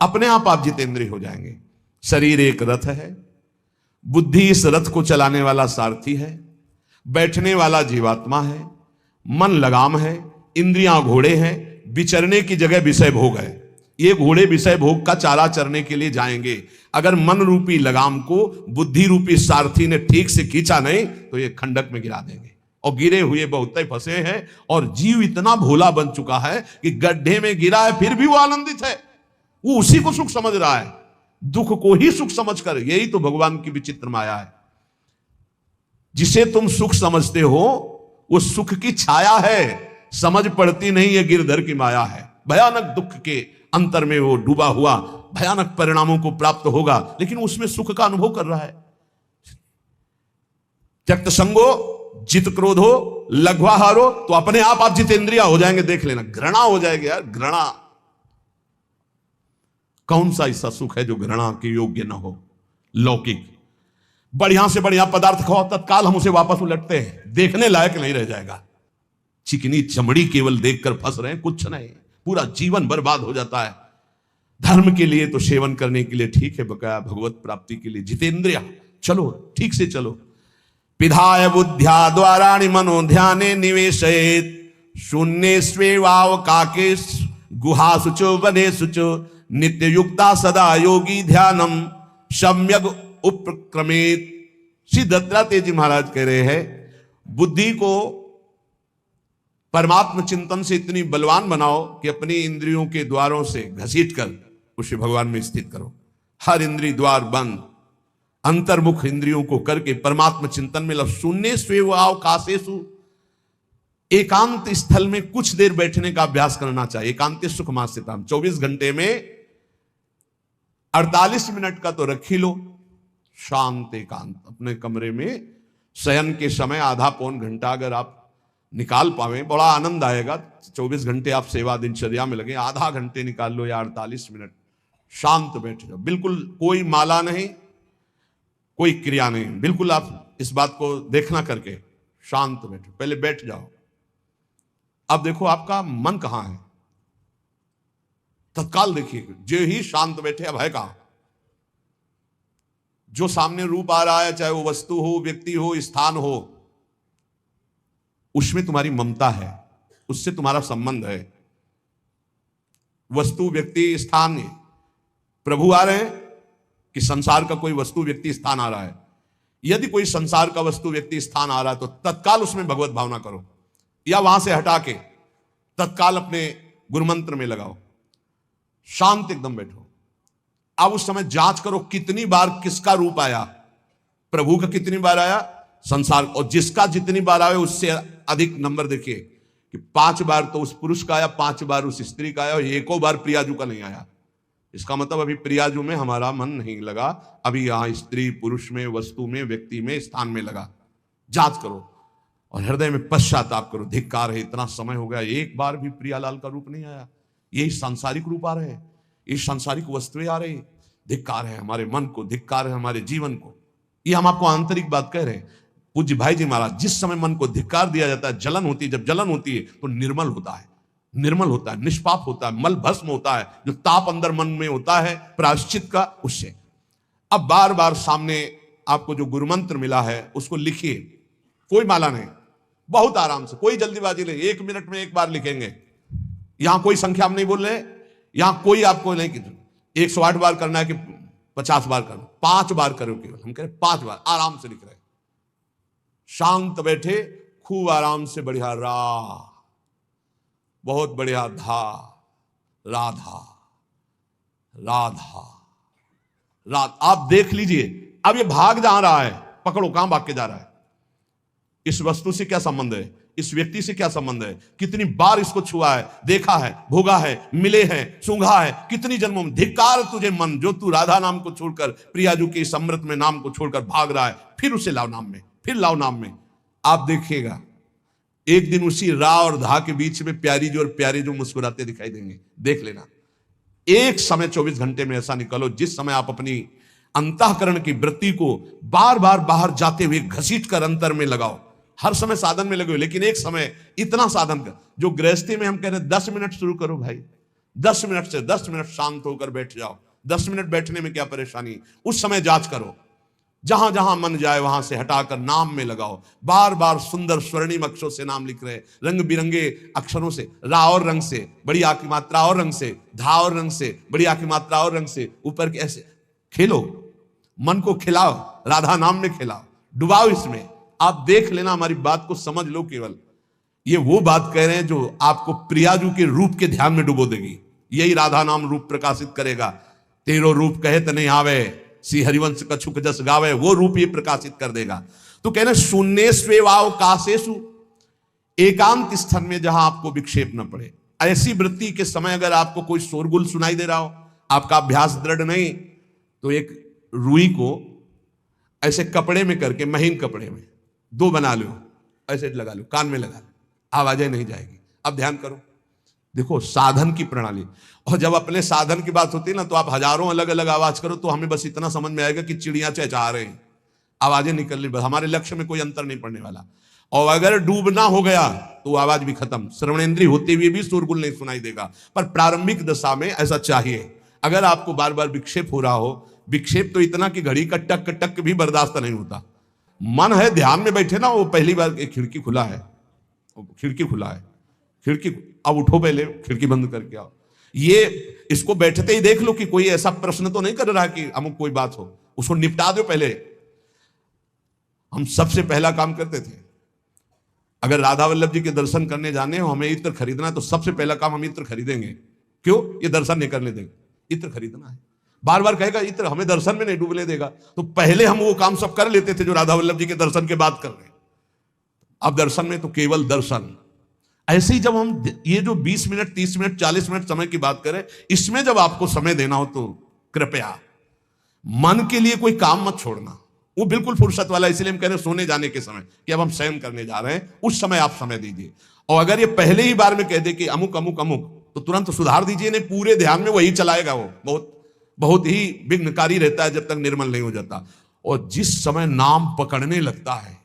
अपने आप जितेंद्रिय हो जाएंगे। शरीर एक रथ है, बुद्धि इस रथ को चलाने वाला सारथी है, बैठने वाला जीवात्मा है, मन लगाम है, इंद्रियां घोड़े हैं, विचरने की जगह विषय भोग है। ये घोड़े विषय भोग का चारा चरने के लिए जाएंगे। अगर मन रूपी लगाम को बुद्धि रूपी सारथी ने ठीक से खींचा नहीं तो ये खंडक में गिरा देंगे। और गिरे हुए बहुत फंसे हैं, और जीव इतना भोला बन चुका है कि गड्ढे में गिरा है फिर भी वो आनंदित है, वो उसी को सुख समझ रहा है, दुख को ही सुख समझकर। यही तो भगवान की विचित्र माया है। जिसे तुम सुख समझते हो वो सुख की छाया है, समझ पड़ती नहीं है गिरधर की माया है। भयानक दुख के अंतर में वो डूबा हुआ भयानक परिणामों को प्राप्त होगा, लेकिन उसमें सुख का अनुभव कर रहा है। त्यक्त संगो जित क्रोधो लघ्वाहारो, तो अपने आप जितेंद्रिय हो जाएंगे। देख लेना, घृणा हो जाएगी यार, घृणा। कौन सा ऐसा सुख है जो घृणा के योग्य ना हो? लौकिक बढ़िया से बढ़िया पदार्थ खाओ, तत्काल हम उसे वापस उलटते हैं, देखने लायक नहीं रह जाएगा। चिकनी चमड़ी केवल देखकर फंस रहे हैं, कुछ नहीं, पूरा जीवन बर्बाद हो जाता है। धर्म के लिए तो सेवन करने के लिए ठीक है, बकाया भगवत प्राप्ति के लिए जितेंद्रिय चलो, ठीक से चलो। पिधाय बुद्ध्या द्वाराणि मनो ध्याने निवेशयेत् शून्ये स्वेवावकाके गुहासुचो वनेसुचो नित्य युक्ता सदा योगी ध्यानम सम्यक उपक्रमेत। श्री दत्तात्रेय जी महाराज कह रहे हैं, बुद्धि को परमात्म चिंतन से इतनी बलवान बनाओ कि अपनी इंद्रियों के द्वारों से घसीट कर उसे भगवान में स्थित करो। हर इंद्रिय द्वार बंद, अंतर्मुख इंद्रियों को करके परमात्म चिंतन में शून्य स्वेवावकाशेषु, एकांत स्थल में कुछ देर बैठने का अभ्यास करना चाहिए। एकांत सुखमास्यताम, 24 घंटे में 48 मिनट का तो रख ही लो शांत एकांत। अपने कमरे में शयन के समय आधा पौन घंटा अगर आप निकाल पावे, बड़ा आनंद आएगा। 24 घंटे आप सेवा दिनचर्या में लगे, आधा घंटे निकाल लो या 48 मिनट शांत बैठ जाओ। बिल्कुल कोई माला नहीं, कोई क्रिया नहीं, बिल्कुल आप इस बात को देखना करके शांत बैठो। पहले बैठ जाओ, अब देखो आपका मन कहां है, तत्काल देखिए। जो ही शांत बैठे, अब है कहां? जो सामने रूप आ रहा है, चाहे वो वस्तु हो, व्यक्ति हो, स्थान हो, उसमें तुम्हारी ममता है, उससे तुम्हारा संबंध है। वस्तु, व्यक्ति, स्थान, प्रभु आ रहे हैं कि संसार का कोई वस्तु, व्यक्ति, स्थान आ रहा है? यदि कोई संसार का वस्तु, व्यक्ति, स्थान आ रहा है तो तत्काल उसमें भगवत भावना करो, या वहां से हटा के तत्काल अपने गुरु मंत्र में लगाओ, शांत एकदम बैठो। अब उस समय जांच करो कितनी बार किसका रूप आया, प्रभु का कितनी बार आया, संसार, और जिसका जितनी बार आए उससे अधिक नंबर देखिए कि 5 बार तो उस पुरुष का आया, 5 बार उस स्त्री का आया, और एको बार प्रियाजू का नहीं आया। इसका मतलब अभी प्रियाजू में हमारा मन नहीं लगा, अभी यहां स्त्री, पुरुष में, वस्तु में, व्यक्ति में, स्थान में लगा। जांच करो और हृदय में पश्चाताप करो, धिक्कार है, इतना समय हो गया एक बार भी प्रियालाल का रूप नहीं आया। यही सांसारिक रूप आ रहे हैं, ये सांसारिक वस्तुएं आ रही, धिक्कार है हमारे मन को, धिक्कार है हमारे जीवन को। ये हम आपको आंतरिक बात कह रहे हैं। पूज्य भाई जी महाराज, जिस समय मन को धिक्कार दिया जाता है, जलन होती है, जब जलन होती है तो निर्मल होता है, निर्मल होता है, निष्पाप होता है, मल भस्म होता है, जो ताप अंदर मन में होता है प्रायश्चित का, उससे। अब बार बार सामने आपको जो गुरु मंत्र मिला है उसको लिखिए, कोई माला नहीं, बहुत आराम से, कोई जल्दीबाजी नहीं, 1 मिनट में एक बार लिखेंगे। यहां कोई संख्या हम नहीं बोल रहे, यहां कोई आपको नहीं कि 108 बार करना है कि 50 बार करना, 5 बार करो केवल, हम कह रहे 5 बार आराम से लिख रहे, शांत बैठे, खूब आराम से, बढ़िया रा, बहुत बढ़िया धा, राधा राधा राधा। आप देख लीजिए, अब ये भाग जा रहा है, पकड़ो कहां भाग के जा रहा है, इस वस्तु से क्या संबंध है, इस व्यक्ति से क्या संबंध है, कितनी बार इसको छुआ है, देखा है, भोगा है, मिले हैं, सूंघा है, कितनी जन्मों में। धिक्कार तुझे मन, जो तू राधा नाम को छोड़कर, प्रियाजू के इस अमृत में नाम को छोड़कर भाग रहा है, फिर उसे लाओ नाम में, फिर लाओ नाम में। आप देखिएगा एक दिन उसी रा और धा के बीच में प्यारी जो और प्यारे जो मुस्कुराते दिखाई देंगे, देख लेना। एक समय 24 घंटे में ऐसा निकालो जिस समय आप अपनी अंतःकरण की वृत्ति को बार बार बाहर जाते हुए घसीट कर अंतर में लगाओ। हर समय साधन में लगे हो, लेकिन एक समय इतना साधन कर, जो गृहस्थी में हम कह रहे हैं 10 मिनट शुरू करो भाई, 10 मिनट से 10 मिनट शांत होकर बैठ जाओ। 10 मिनट बैठने में क्या परेशानी, उस समय जांच करो। जहां जहां मन जाए वहां से हटाकर नाम में लगाओ। बार बार सुंदर स्वर्णिम अक्षरों से नाम लिख रहे, रंग बिरंगे अक्षरों से, रा और रंग से, बड़ी आ की मात्रा और रंग से, धा और रंग से, बड़ी आ की मात्रा और रंग से, ऊपर के ऐसे खेलो, मन को खिलाओ, राधा नाम में खिलाओ, डुबाओ इसमें। आप देख लेना, हमारी बात को समझ लो। केवल ये वो बात कह रहे हैं जो आपको प्रियाजू के रूप के ध्यान में डुबो देगी। यही राधा नाम रूप प्रकाशित करेगा। तेरो रूप कहे त नहीं आवे, श्री हरिवंश कछुक जस गावे, वो रूप ये प्रकाशित कर देगा। तो कहना शून्य स्वेवाव काशेषु, एकांत स्थान में जहां आपको विक्षेप न पड़े। ऐसी वृत्ति के समय अगर आपको कोई शोरगुल सुनाई दे रहा हो, आपका अभ्यास दृढ़ नहीं, तो एक रुई को ऐसे कपड़े में करके, महीन कपड़े में 2 बना लो, ऐसे लगा लो, कान में लगा लो, आवाजें नहीं जाएगी। अब ध्यान करो, देखो साधन की प्रणाली। और जब अपने साधन की बात होती है ना, तो आप हजारों अलग अलग आवाज करो तो हमें बस इतना समझ में आएगा कि चिड़िया चहचहा रहे हैं, आवाजें निकल रही, हमारे लक्ष्य में कोई अंतर नहीं पड़ने वाला। और अगर डूबना हो गया तो आवाज भी खत्म, श्रवणेंद्रिय होते हुए भी शोरगुल नहीं सुनाई देगा। पर प्रारंभिक दशा में ऐसा चाहिए। अगर आपको बार बार विक्षेप हो रहा हो, विक्षेप तो इतना कि घड़ी का टक टक भी बर्दाश्त नहीं होता, मन है ध्यान में बैठे ना, वो पहली बार खिड़की खुला है, खिड़की खुला है, खिड़की, अब उठो, पहले खिड़की बंद करके आओ। ये इसको बैठते ही देख लो कि कोई ऐसा प्रश्न तो नहीं कर रहा कि अमुक कोई बात हो, उसको निपटा दो पहले। हम सबसे पहला काम करते थे, अगर राधा वल्लभ जी के दर्शन करने जाने हो, हमें इत्र खरीदना है, तो सबसे पहला काम हम इत्र खरीदेंगे। क्यों? ये दर्शन नहीं करने देंगे, इत्र खरीदना है। बार बार कहेगा इत्र हमें दर्शन में नहीं डूबने देगा, तो पहले हम वो काम सब कर लेते थे जो राधा वल्लभ जी के दर्शन के बाद कर रहे हैं। अब दर्शन में तो केवल दर्शन। ऐसे ही जब हम ये जो 20 मिनट, 30 मिनट, 40 मिनट समय की बात करें, इसमें जब आपको समय देना हो तो कृपया मन के लिए कोई काम मत छोड़ना, वो बिल्कुल फुर्सत वाला। इसलिए हम कह रहे हैं सोने जाने के समय कि अब हम शयन करने जा रहे हैं, उस समय आप समय दीजिए। और अगर ये पहले ही बार में कह दे कि अमुक अमुक अमुक, तो तुरंत सुधार दीजिए, नहीं पूरे ध्यान में वही चलाएगा। वो बहुत बहुत ही विघ्नकारी रहता है जब तक निर्मल नहीं हो जाता। और जिस समय नाम पकड़ने लगता है,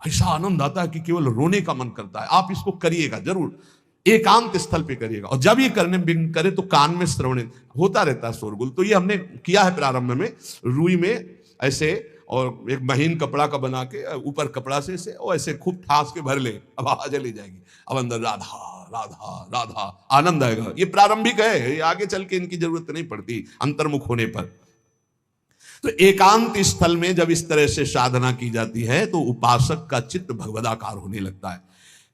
ऐसा आनंद आता है कि केवल रोने का मन करता है। आप इसको करिएगा जरूर, एकांत स्थल पे करिएगा। और जब ये करने विघ्न करे तो कान में श्रवण होता रहता है शोरगुल। तो ये हमने किया है प्रारंभ में, रुई में ऐसे, और एक महीन कपड़ा का बना के ऊपर कपड़ा से ऐसे, और ऐसे खूब ठास के भर ले, अब आवाज ले जाएगी। अब अंदर राधा राधा राधा, आनंद आएगा। ये प्रारंभिक है, ये आगे चल के इनकी जरूरत नहीं पड़ती अंतर्मुख होने पर। तो एकांत स्थल में जब इस तरह से साधना की जाती है तो उपासक का चित्त भगवदाकार होने लगता है।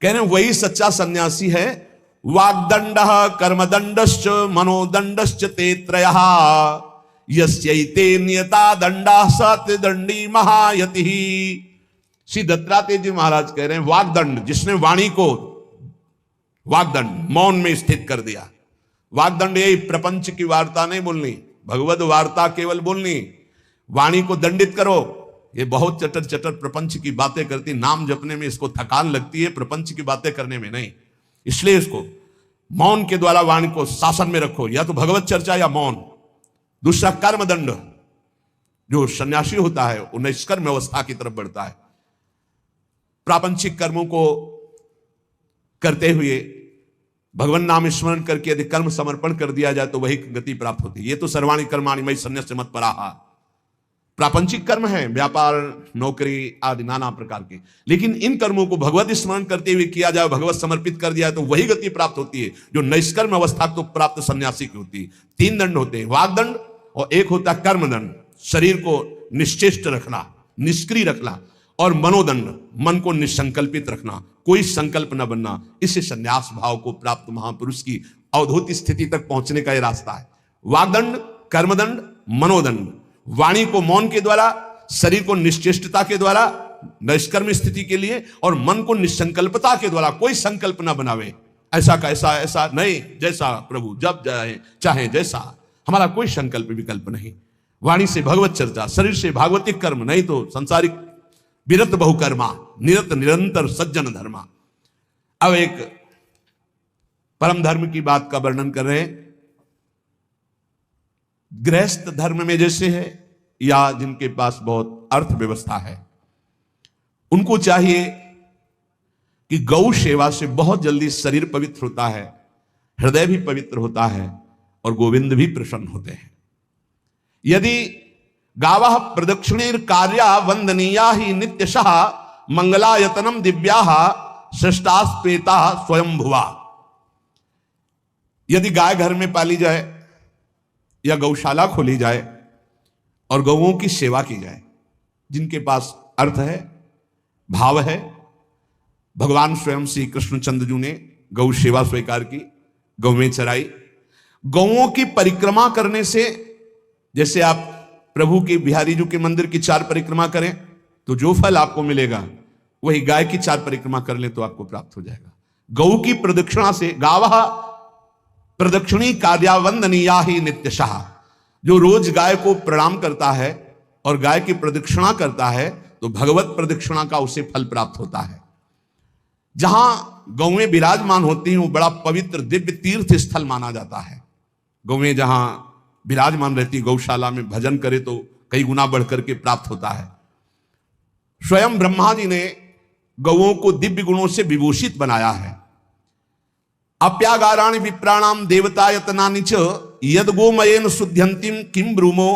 कह रहे हैं वही सच्चा सन्यासी है। वाग्दंड कर्मदंडश्च मनोदंडश्च ते त्रयः, यस्यैते नियता दंडा सत्यदंडी महायति। श्री दत्तात्रेय जी महाराज कह रहे हैं वाग्दंड, जिसने वाणी को, वाग्दंड मौन में स्थित कर दिया। वाग्दंड यही प्रपंच की वार्ता नहीं बोलनी, भगवद वार्ता केवल बोलनी। वाणी को दंडित करो। ये बहुत चटर चटर प्रपंच की बातें करती, नाम जपने में इसको थकान लगती है, प्रपंच की बातें करने में नहीं। इसलिए इसको मौन के द्वारा वाणी को शासन में रखो, या तो भगवत चर्चा या मौन। दूसरा कर्मदंड, जो सन्यासी होता है वो निष्कर्म अवस्था की तरफ बढ़ता है। प्रापंचिक कर्मों को करते हुए भगवान नाम स्मरण करके यदि कर्म समर्पण कर दिया जाए तो वही गति प्राप्त होती है। ये तो सर्वाणी कर्माणि मयि सन्न्यस्य मत्पराः, प्रापंचिक कर्म है, व्यापार, नौकरी आदि नाना प्रकार के। लेकिन इन कर्मों को भगवत स्मरण करते हुए किया जाए, भगवत समर्पित कर दिया तो वही गति प्राप्त होती है जो निष्कर्म अवस्था को प्राप्त सन्यासी की होती है। 3 दंड होते हैं, वाग्दंड, और एक होता है कर्मदंड, शरीर को निश्चेष्ट रखना, निष्क्रिय रखना, और मनोदंड, मन को निसंकल्पित रखना, कोई संकल्प न बनना। इससे संन्यास भाव को प्राप्त महापुरुष की अवधूत स्थिति तक पहुंचने का यह रास्ता है। वाग्दंड, कर्मदंड, मनोदंड, वाणी को मौन के द्वारा, शरीर को निश्चेष्टता के द्वारा निष्कर्म स्थिति के लिए, और मन को निसंकल्पता के द्वारा, कोई संकल्प न बनावे, ऐसा कैसा ऐसा नहीं, जैसा प्रभु जब चाहे जैसा, हमारा कोई संकल्प विकल्प नहीं। वाणी से भगवत चर्चा, शरीर से भागवतिक कर्म, नहीं तो संसारिक विरत बहुकर्मा, निरत निरंतर सज्जन धर्मा। अब एक परम धर्म की बात का वर्णन कर रहे हैं। गृहस्थ धर्म में जैसे है, या जिनके पास बहुत अर्थव्यवस्था है, उनको चाहिए कि गौ सेवा से बहुत जल्दी शरीर पवित्र होता है, हृदय भी पवित्र होता है और गोविंद भी प्रसन्न होते हैं। यदि गावः प्रदक्षिणेर कार्या वंदनीया ही नित्यशः मंगलायतनम दिव्या श्रेष्ठास्पेता स्वयंभुवा। यदि गाय घर में पाली जाए या गौशाला खोली जाए और गौओं की सेवा की जाए, जिनके पास अर्थ है, भाव है, भगवान स्वयं श्री कृष्णचंद्र जी ने गौ सेवा स्वीकार की, गौ में चराई। गौओं की परिक्रमा करने से, जैसे आप प्रभु के बिहारी जी के मंदिर की 4 परिक्रमा करें तो जो फल आपको मिलेगा वही गाय की 4 परिक्रमा कर ले तो आपको प्राप्त हो जाएगा। गौ की प्रदक्षिणा से, गावः प्रदक्षिणी कार्यावंदनीया ही नित्यशः, जो रोज गाय को प्रणाम करता है और गाय की प्रदक्षिणा करता है तो भगवत प्रदक्षिणा का उसे फल प्राप्त होता है। जहां गौएं विराजमान होती हैं वो बड़ा पवित्र दिव्य तीर्थ स्थल माना जाता है। गौएं जहां विराजमान रहती, गौशाला में भजन करे तो कई गुना बढ़कर के प्राप्त होता है। स्वयं ब्रह्मा जी ने गौओं को दिव्य गुणों से विभूषित बनाया है। अप्यागाराणि विप्राणाम देवतायतनानि च यद गोमयेन शुद्ध्यंतिम किम ब्रूमो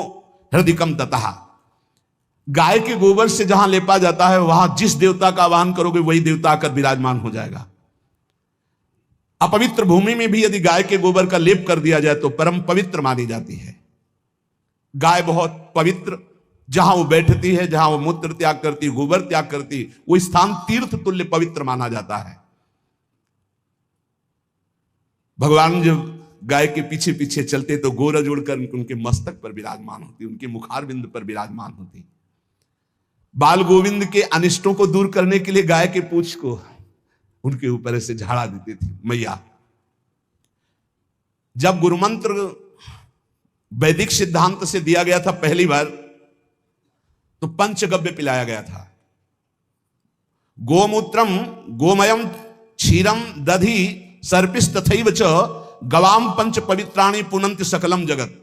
हृदिकम ततः। गाय के गोबर से जहां लेपा जाता है वहां जिस देवता का आवाहन करोगे वही देवता आकर विराजमान हो जाएगा। अपवित्र भूमि में भी यदि गाय के गोबर का लेप कर दिया जाए तो परम पवित्र मानी जाती है। गाय बहुत पवित्र, जहां वो बैठती है, जहां वो मूत्र त्याग करती, गोबर त्याग करती, वो स्थान तीर्थ तुल्य पवित्र माना जाता है। भगवान जब गाय के पीछे पीछे चलते तो गोरज उड़कर उनके मस्तक पर विराजमान होती, उनके मुखार बिंद पर विराजमान होती। बाल गोविंद के अनिष्टों को दूर करने के लिए गाय के पूंछ को उनके ऊपर ऐसे झाड़ा देती थी मैया। जब गुरुमंत्र वैदिक सिद्धांत से दिया गया था पहली बार तो पंचगव्य पिलाया गया था। गोमूत्रम गोमयम क्षीरम दधि सर्पिस तथैव च गवाम पंच पवित्राणि पुनंत सकलम जगत।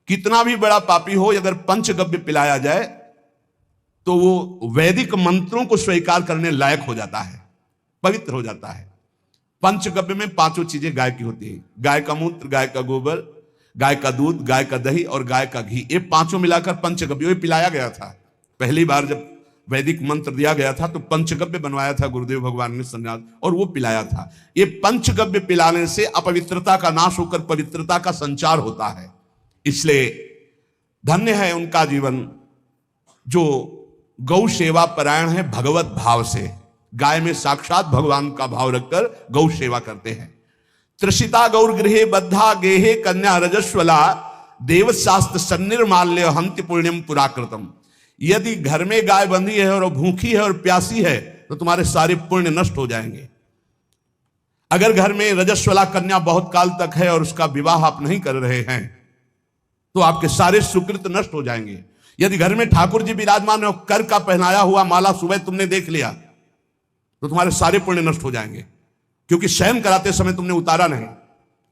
कितना भी बड़ा पापी हो, अगर पंचगव्य पिलाया जाए तो वो वैदिक मंत्रों को स्वीकार करने लायक हो जाता है, पवित्र हो जाता है। पंचगव्य में 5 चीजें गाय की होती है। गाय का मूत्र, गाय का गोबर, गाय का दूध, गाय का दही और गाय का घी, ये 5 मिलाकर पंचगव्य पिलाया गया था। पहली बार जब वैदिक मंत्र दिया गया था तो पंचगव्य बनवाया था गुरुदेव भगवान ने सन्यास, और वो पिलाया था। ये पंचगव्य पिलाने से अपवित्रता का नाश होकर पवित्रता का संचार होता है। इसलिए धन्य है उनका जीवन जो गौ सेवा परायण है, भगवत भाव से गाय में साक्षात भगवान का भाव रखकर गौ सेवा करते हैं। त्रिषिता गौर गृहे बद्धा गेहे कन्या रजस्वला देवशास्त्र सन्निर्माल्य हंति पुण्यम पुराकृतम। यदि घर में गाय बंधी है और भूखी है और प्यासी है तो तुम्हारे सारे पुण्य नष्ट हो जाएंगे। अगर घर में रजस्वला कन्या बहुत काल तक है और उसका विवाह आप नहीं कर रहे हैं तो आपके सारे सुकृत नष्ट हो जाएंगे। यदि घर में ठाकुर जी विराजमान है और कर का पहनाया हुआ माला सुबह तुमने देख लिया तो तुम्हारे सारे पुण्य नष्ट हो जाएंगे, क्योंकि शयन कराते समय तुमने उतारा नहीं,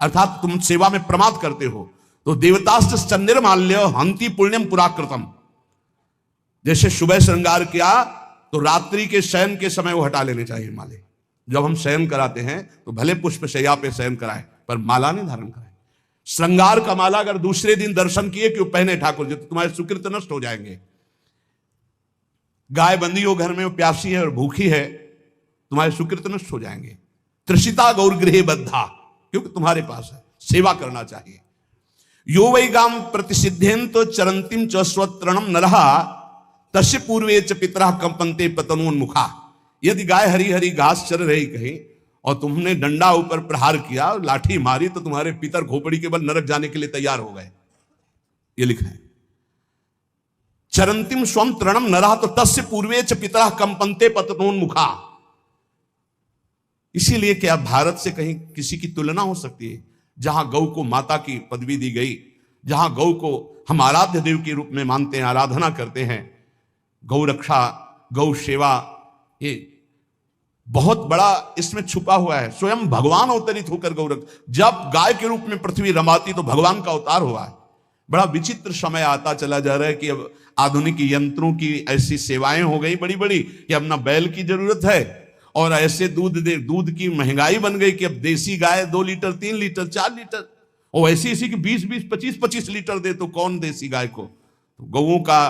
अर्थात तुम सेवा में प्रमाद करते हो। तो देवतास्त्र सन्निर्माल्य हंति पुण्यम पुराकृतम। जैसे सुबह श्रृंगार किया तो रात्रि के शयन के समय वो हटा लेने चाहिए माले। जब हम शयन कराते हैं तो भले पुष्प शैया पे शयन कराएं पर माला नहीं धारण कराएं। श्रृंगार का माला अगर दूसरे दिन दर्शन किए क्यों पहने ठाकुर जी तो तुम्हारे सुकृत नष्ट हो जाएंगे। गाय बंदी हो घर में, वो प्यासी है और भूखी है, तुम्हारे सुकृत नष्ट हो जाएंगे। त्रिषिता गौर गृहे बद्धा, क्योंकि तुम्हारे पास है, सेवा करना चाहिए। यो वै गाम प्रतिसिद्धेन तो चरंतिम च स्वतरणम नरहा तस्य पूर्वे च पितरा कंपन्ते पतनोन्मुखा। यदि गाय हरी हरी घास चर रही कहीं और तुमने डंडा ऊपर प्रहार किया, लाठी मारी, तो तुम्हारे पितर खोपड़ी के बल नरक जाने के लिए तैयार हो गए। ये लिखा है चरंतिम स्वम तृणम नरहा तो तस्य पूर्वे च पितरा कंपन्ते पतनोन्मुखा। इसीलिए क्या भारत से कहीं किसी की तुलना हो सकती है जहां गौ को माता की पदवी दी गई, जहां गौ को हम आराध्य देव के रूप में मानते हैं, आराधना करते हैं। गौ रक्षा, गौ सेवा, ये बहुत बड़ा इसमें छुपा हुआ है। स्वयं भगवान अवतरित होकर गौ रक्षा, जब गाय के रूप में पृथ्वी रमाती तो भगवान का अवतार हुआ है। बड़ा विचित्र समय आता चला जा रहा है कि अब आधुनिक यंत्रों की ऐसी सेवाएं हो गई बड़ी बड़ी कि अब ना बैल की जरूरत है और ऐसे दूध की महंगाई बन गई कि अब देसी गाय 2 लीटर 3 लीटर 4 लीटर, और ऐसी ऐसी कि 20-20 25-25 लीटर दे, तो कौन देसी गाय को। तो गौओं का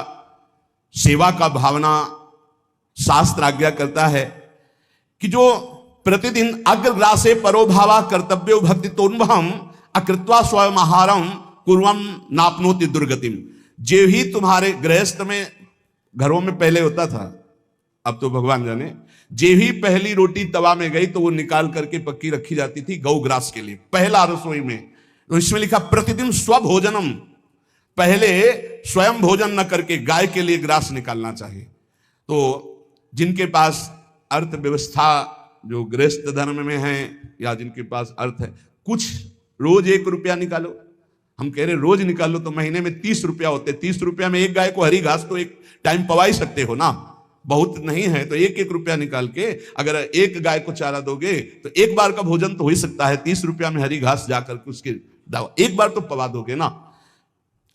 सेवा का भावना शास्त्र आज्ञा करता है कि जो प्रतिदिन अग्रग्रासे परोभावा कर्तव्यो भक्ति तोन्वहम अकृत्वा स्वयं आहारम कुर्वम नापनोति दुर्गतिम। जे ही तुम्हारे गृहस्थ में घरों में पहले होता था, अब तो भगवान जाने, जे ही पहली रोटी तवा में गई तो वो निकाल करके पक्की रखी जाती थी गौग्रास के लिए, पहला रसोई में। तो इसमें लिखा प्रतिदिन स्वभोजनम, पहले स्वयं भोजन न करके गाय के लिए ग्रास निकालना चाहिए। तो जिनके पास अर्थव्यवस्था जो गृहस्थ धर्म में है या जिनके पास अर्थ है, कुछ रोज 1 रुपया निकालो। हम कह रहे रोज निकालो तो महीने में 30 रुपया होते, 30 रुपया में एक गाय को हरी घास तो एक टाइम पवा ही सकते हो ना, बहुत नहीं है तो 1-1 रुपया निकाल के अगर एक गाय को चारा दोगे तो एक बार का भोजन तो हो ही सकता है। 30 रुपया में हरी घास जाकर के उसके एक बार तो पवा दोगे ना।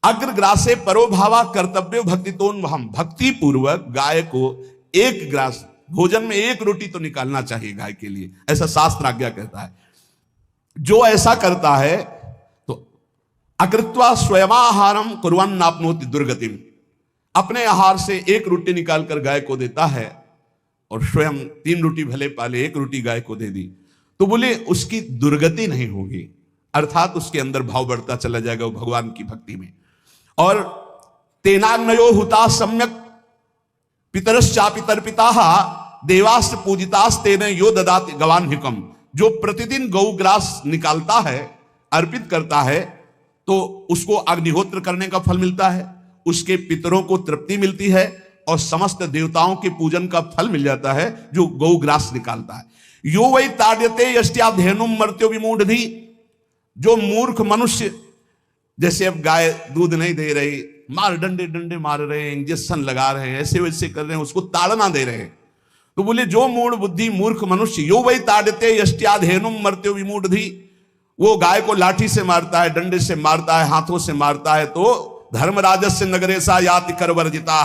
अग्रग्रासे परोभावा कर्तव्य भक्ति तोन्वहम, भक्ति पूर्वक गाय को एक ग्रास भोजन में 1 रोटी तो निकालना चाहिए गाय के लिए, ऐसा शास्त्र आज्ञा कहता है। जो ऐसा करता है तो अकृत्वा स्वयमाहारम कुर्वन् नाप्नोति दुर्गतिम, अपने आहार से 1 रोटी निकालकर गाय को देता है और स्वयं 3 रोटी भले पाले 1 रोटी गाय को दे दी, तो बोले उसकी दुर्गति नहीं होगी, अर्थात उसके अंदर भाव बढ़ता चला जाएगा भगवान की भक्ति में। और तेनाग्नयो हुता सम्यक पितरश्चापितर पिता देवास्त्र पूजितास तेने यो ददाति गवान्हिकम, जो प्रतिदिन गौग्रास निकालता है अर्पित करता है तो उसको अग्निहोत्र करने का फल मिलता है, उसके पितरों को तृप्ति मिलती है और समस्त देवताओं के पूजन का फल मिल जाता है जो गौग्रास निकालता है। यो वै ताड्यते यष्ट्याधेनुम मर्त्यो विमूढ़धि, जो मूर्ख मनुष्य, जैसे अब गाय दूध नहीं दे रही, मार डंडे डंडे मार रहे हैं, इंजेक्शन लगा रहे हैं, ऐसे वैसे कर रहे हैं, उसको ताड़ना दे रहे हैं, तो बोले जो मूढ़ बुद्धि मूर्ख मनुष्य, यो वै ताड्यते यष्ट्याधेनुम मर्त्यो विमूढ़धि, वो गाय को लाठी से मारता है, डंडे से मारता है, हाथों से मारता है, तो धर्मराजस्य नगरेशा याति करवर्जिता,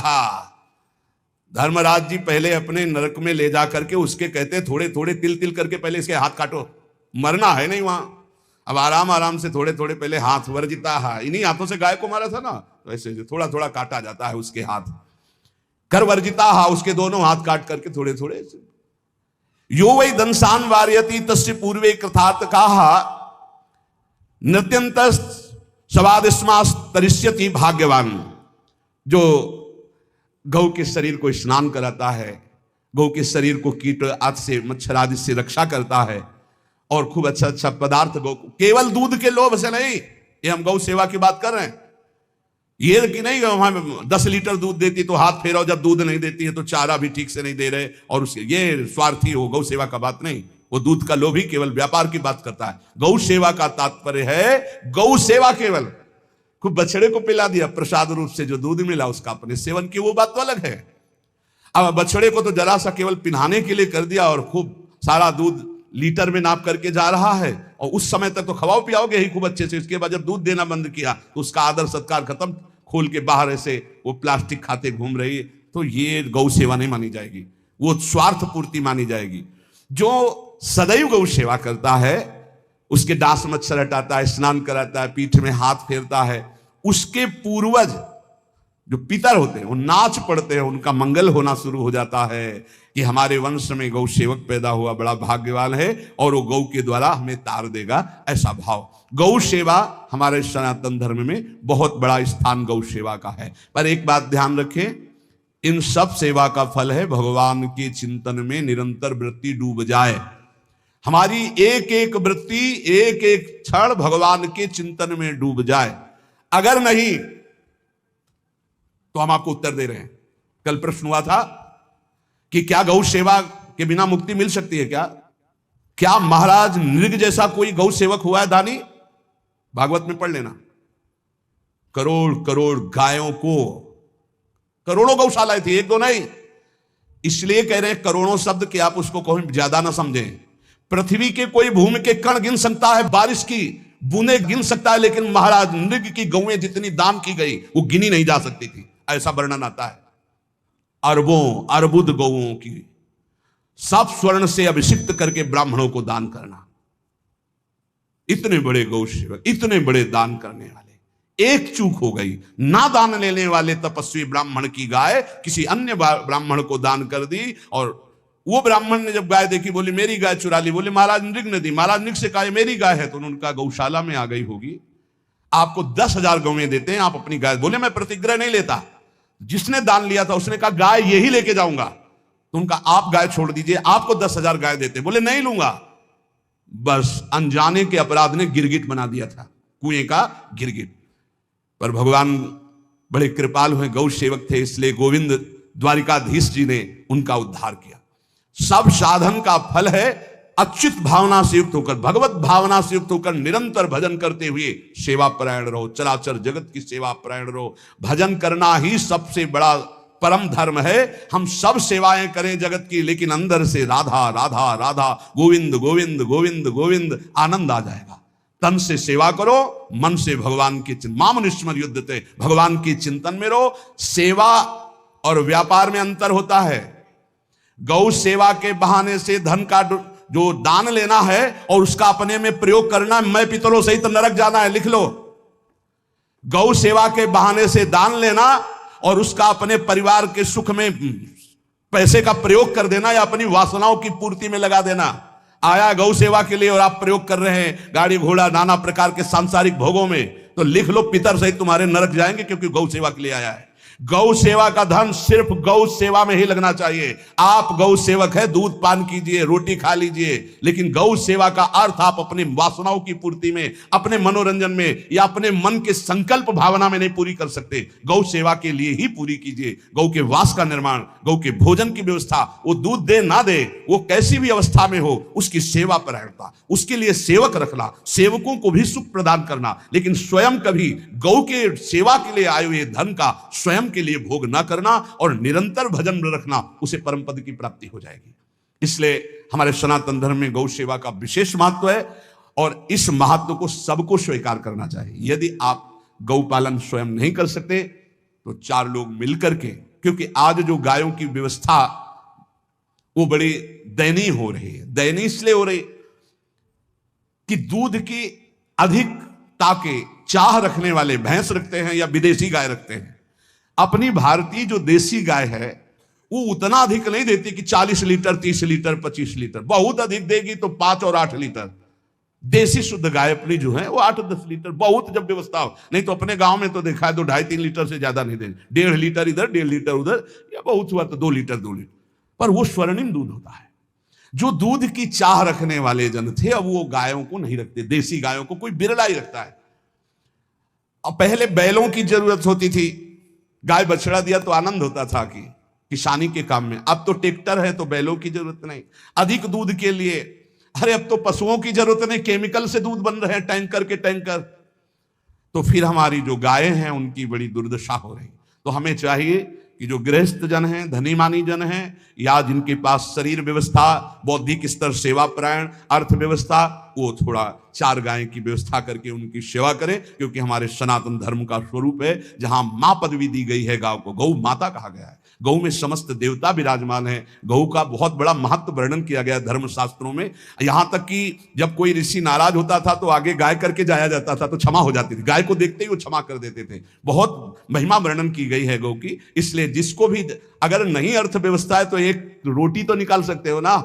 धर्मराज जी पहले अपने नरक में ले जा करके उसके कहते थोड़े थोड़े तिल तिल करके पहले इसके हाथ काटो, मरना है नहीं वहां, अब आराम आराम से थोड़े थोड़े पहले हाथ वर्जिता है, इन्हीं हाथों से गाय को मारा था ना, तो ऐसे थोड़ा थोड़ा काटा जाता है उसके हाथ, कर वर्जिता हा, उसके दोनों हाथ काट करके थोड़े थोड़े। यो वै दंसान वार्यति तस्य पूर्वे कृतार्थ काहा नृत्यंत सवादिस्मास तरिष्यति भाग्यवान, जो गौ के शरीर को स्नान कराता है, गौ के शरीर को कीट आदि से मच्छर आदि से रक्षा करता है और खूब अच्छा अच्छा पदार्थ गौ, केवल दूध के लोभ से नहीं, ये हम गौ सेवा की बात कर रहे हैं, ये कि नहीं हम 10 लीटर दूध देती तो हाथ फेराओ, जब दूध नहीं देती है तो चारा भी ठीक से नहीं दे रहे, और उसके ये स्वार्थी हो, गौ सेवा का बात नहीं, वो दूध का लोभी केवल व्यापार की बात करता है। गौ सेवा का तात्पर्य है गौ सेवा, केवल खूब बछड़े को पिला दिया प्रसाद रूप से, जो दूध मिला उसका अपने सेवन की वो बात तो अलग है। अब बछड़े को तो जरा सा केवल पिन्हाने के लिए कर दिया और खूब सारा दूध लीटर में नाप करके जा रहा है, और उस समय तक तो खवाओ पियाओगे ही खूब अच्छे से, इसके बाद जब दूध देना बंद किया तो उसका आदर सत्कार खत्म, खोल के बाहर ऐसे वो प्लास्टिक खाते घूम रही है, तो ये गौ सेवा नहीं मानी जाएगी, वो स्वार्थ पूर्ति मानी जाएगी। जो सदैव गौ सेवा करता है, उसके डांस मच्छर हटाता है, स्नान कराता है, पीठ में हाथ फेरता है, उसके पूर्वज जो पितर होते हैं वो नाच पड़ते हैं, उनका मंगल होना शुरू हो जाता है कि हमारे वंश में गौ सेवक पैदा हुआ, बड़ा भाग्यवान है और वो गौ के द्वारा हमें तार देगा, ऐसा भाव। गौ सेवा हमारे सनातन धर्म में बहुत बड़ा स्थान गौ सेवा का है। पर एक बात ध्यान रखें, इन सब सेवा का फल है भगवान के चिंतन में निरंतर वृत्ति डूब जाए, हमारी एक एक वृत्ति एक एक क्षण भगवान के चिंतन में डूब जाए, अगर नहीं तो हम आपको उत्तर दे रहे हैं। कल प्रश्न हुआ था कि क्या गौ सेवा के बिना मुक्ति मिल सकती है क्या महाराज नृग जैसा कोई गौ सेवक हुआ है दानी? भागवत में पढ़ लेना, करोड़ करोड़ गायों को, करोड़ों गौशालाएं थी, एक दो नहीं, इसलिए कह रहे हैं करोड़ों शब्द कि आप उसको कोई ज्यादा ना समझें। पृथ्वी के कोई भूमि के कण गिन सकता है, बारिश की बूंदे गिन सकता है, लेकिन महाराज नृग की गौएं जितनी दान की गई वो गिनी नहीं जा सकती थी, ऐसा वर्णन आता है। अरबों अरबुद गौओं की सब स्वर्ण से अभिषिक्त करके ब्राह्मणों को दान करना। इतने बड़े गौ सेवक, इतने बड़े दान करने वाले, एक चूक हो गई, ना दान लेने वाले तपस्वी ब्राह्मण की गाय किसी अन्य ब्राह्मण को दान कर दी। और वो ब्राह्मण ने जब गाय देखी, बोली मेरी गाय चुरा ली। बोले महाराज नृग ने दी। महाराज नृग से कहा मेरी गाय है, तो उन्होंने कहा गौशाला में आ गई होगी, आपको 10,000 गौवें देते हैं, आप अपनी गाय। बोले मैं प्रतिग्रह नहीं लेता। जिसने दान लिया था उसने कहा गाय यही लेके जाऊंगा। तो उनका आप गाय छोड़ दीजिए, आपको 10,000 गाय देते। बोले नहीं लूंगा। बस अनजाने के अपराध ने गिरगिट बना दिया था, कुएं का गिरगिट। पर भगवान बड़े कृपालु हैं, गौ सेवक थे, इसलिए गोविंद द्वारिकाधीश जी ने उनका उद्धार किया। सब साधन का फल है अच्युत भावना से युक्त होकर, भगवत भावना से युक्त होकर निरंतर भजन करते हुए सेवा परायण रहो, चराचर जगत की सेवा परायण रहो। भजन करना ही सबसे बड़ा परम धर्म है। हम सब सेवाएं करें जगत की, लेकिन अंदर से राधा राधा राधा, गोविंद गोविंद गोविंद गोविंद, आनंद आ जाएगा। तन से सेवा करो, मन से भगवान के चिंतन, मामनुष्मर युद्धते, भगवान के चिंतन में रहो। सेवा और व्यापार में अंतर होता है। गौ सेवा के बहाने से धन का जो दान लेना है और उसका अपने में प्रयोग करना, मैं पितरों सहित नरक जाना है, लिख लो। गौ सेवा के बहाने से दान लेना और उसका अपने परिवार के सुख में पैसे का प्रयोग कर देना या अपनी वासनाओं की पूर्ति में लगा देना। आया गौ सेवा के लिए और आप प्रयोग कर रहे हैं गाड़ी घोड़ा नाना प्रकार के सांसारिक भोगों में, तो लिख लो पितर सहित तुम्हारे नरक जाएंगे, क्योंकि गौ सेवा के लिए आया है। गौ सेवा का धन सिर्फ गौ सेवा में ही लगना चाहिए। आप गौ सेवक है, दूध पान कीजिए, रोटी खा लीजिए, लेकिन गौ सेवा का अर्थ आप अपनी वासनाओं की पूर्ति में, अपने मनोरंजन में या अपने मन के संकल्प भावना में नहीं पूरी कर सकते। गौ सेवा के लिए ही पूरी कीजिए। गौ के वास का निर्माण, गौ के भोजन की व्यवस्था, वो दूध दे ना दे, वो कैसी भी अवस्था में हो, उसकी सेवा परायणता, उसके लिए सेवक रखना, सेवकों को भी सुख प्रदान करना, लेकिन स्वयं कभी गौ के सेवा के लिए आए हुए धन का स्वयं के लिए भोग ना करना और निरंतर भजन में रखना, उसे परम पद की प्राप्ति हो जाएगी। इसलिए हमारे सनातन धर्म में गौ सेवा का विशेष महत्व है और इस महत्व को सबको स्वीकार करना चाहिए। यदि आप गौ पालन स्वयं नहीं कर सकते तो 4 लोग मिलकर के, क्योंकि आज जो गायों की व्यवस्था वो बड़ी दयनीय हो रही है। दयनीय इसलिए हो रही कि दूध की अधिकता के चाह रखने वाले भैंस रखते हैं या विदेशी गाय रखते हैं। अपनी भारतीय जो देसी गाय है वो उतना अधिक नहीं देती कि 40 लीटर 30 लीटर 25 लीटर, बहुत अधिक देगी तो 5 और 8 लीटर। देसी शुद्ध गाय अपनी जो है वो 8-10 लीटर, बहुत जब व्यवस्था हो। नहीं तो अपने गांव में तो देखा है तो 2.5-3 लीटर से ज्यादा नहीं देंगे, 1.5 लीटर इधर 1.5 लीटर उधर, या बहुत हुआ तो 2 लीटर 2 लीटर, पर वो स्वर्णिम दूध होता है। जो दूध की चाह रखने वाले जन थे अब वो गायों को नहीं रखते, देसी गायों को कोई बिरला ही रखता है। अब पहले बैलों की जरूरत होती थी, गाय बछड़ा दिया तो आनंद होता था कि किसानी के काम में। अब तो ट्रैक्टर है तो बैलों की जरूरत नहीं। अधिक दूध के लिए अरे अब तो पशुओं की जरूरत नहीं, केमिकल से दूध बन रहे हैं, टैंकर के टैंकर। तो फिर हमारी जो गायें हैं उनकी बड़ी दुर्दशा हो रही। तो हमें चाहिए कि जो गृहस्थ जन हैं, धनी मानी जन हैं, या जिनके पास शरीर व्यवस्था, बौद्धिक स्तर सेवा परायण, अर्थव्यवस्था, वो थोड़ा 4 गाय की व्यवस्था करके उनकी सेवा करें, क्योंकि हमारे सनातन धर्म का स्वरूप है जहां मां पदवी दी गई है, गांव को गौ माता कहा गया है। गौ में समस्त देवता विराजमान है। गौ का बहुत बड़ा महत्व वर्णन किया गया धर्म शास्त्रों में। यहां तक कि जब कोई ऋषि नाराज होता था तो आगे गाय करके जाया जाता था तो क्षमा हो जाती थी, गाय को देखते ही वो क्षमा कर देते थे। बहुत महिमा वर्णन की गई है गौ की। इसलिए जिसको भी अगर नहीं अर्थव्यवस्था है तो एक रोटी तो निकाल सकते हो ना।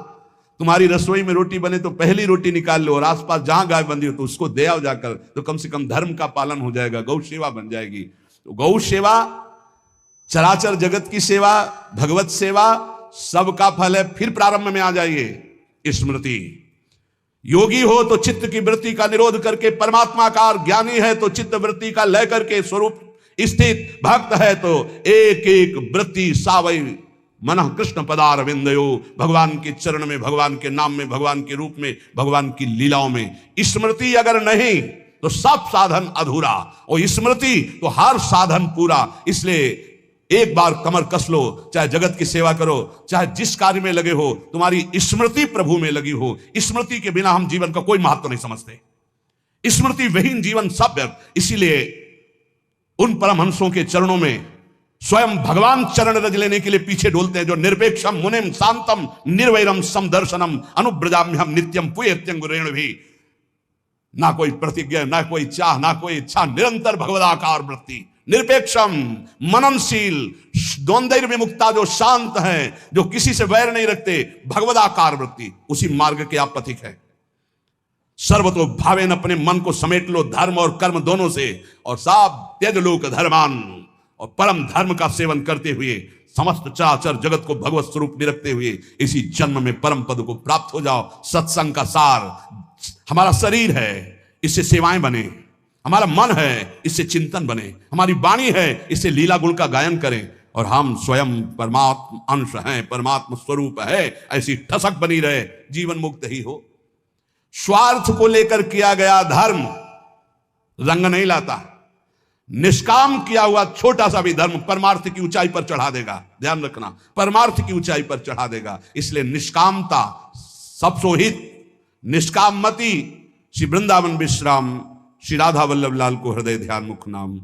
तुम्हारी रसोई में रोटी बने तो पहली रोटी निकाल लो और आसपास जहां गाय बंधी हो तो उसको दे आओ जाकर, तो कम से कम धर्म का पालन हो जाएगा, गौ सेवा बन जाएगी। तो गौ सेवा, चराचर जगत की सेवा, भगवत सेवा, सबका फल है। फिर प्रारंभ में आ जाइए स्मृति। योगी हो तो चित्त की वृत्ति का निरोध करके परमात्माकार, ज्ञानी है तो चित्त वृत्ति का लय करके स्वरूप स्थित, भक्त है तो एक एक वृत्ति सावई मन कृष्ण पदार विंदयो, भगवान के चरण में, भगवान के नाम में, भगवान के रूप में, भगवान की लीलाओं में। स्मृति अगर नहीं तो सब साधन अधूरा, और स्मृति तो हर साधन पूरा। इसलिए एक बार कमर कस लो, चाहे जगत की सेवा करो, चाहे जिस कार्य में लगे हो, तुम्हारी स्मृति प्रभु में लगी हो। स्मृति के बिना हम जीवन का कोई महत्व नहीं समझते। स्मृति विहीन जीवन सब व्यर्थ। इसीलिए उन परमहंसों के चरणों में स्वयं भगवान चरण रज लेने के लिए पीछे डोलते हैं, जो निरपेक्षम मुनिम शांतम निर्वैरम समदर्शनम अनुब्रजाम्यहम नित्यम पुयत्यं गुरेण भी। ना कोई प्रतिज्ञा, ना कोई चाह, ना कोई इच्छा, निरंतर भगवदाकार वृत्ति, निरपेक्षम मननशील, द्वंद्व विमुक्ता, जो शांत है, जो किसी से वैर नहीं रखते, भगवदाकार वृत्ति, उसी मार्ग के आप पथिक है। सर्वतो भावेन, अपने मन को समेट लो धर्म और कर्म दोनों से, और साब त्यज लोक धर्मान, और परम धर्म का सेवन करते हुए समस्त चराचर जगत को भगवत स्वरूप निरखते हुए इसी जन्म में परम पद को प्राप्त हो जाओ। सत्संग का सार हमारा शरीर है, इससे सेवाएं बने, हमारा मन है, इससे चिंतन बने, हमारी वाणी है, इससे लीला गुण का गायन करें, और हम स्वयं परमात्मा अंश हैं, परमात्मा स्वरूप है, ऐसी ठसक बनी रहे, जीवन मुक्त ही हो। स्वार्थ को लेकर किया गया धर्म रंग नहीं लाता। निष्काम किया हुआ छोटा सा भी धर्म परमार्थ की ऊंचाई पर चढ़ा देगा, ध्यान रखना, परमार्थ की ऊंचाई पर चढ़ा देगा। इसलिए निष्कामता सब सोहित, निष्काम मति। श्री वृंदावन विश्राम श्री राधा वल्लभ लाल को हृदय ध्यान मुख नाम।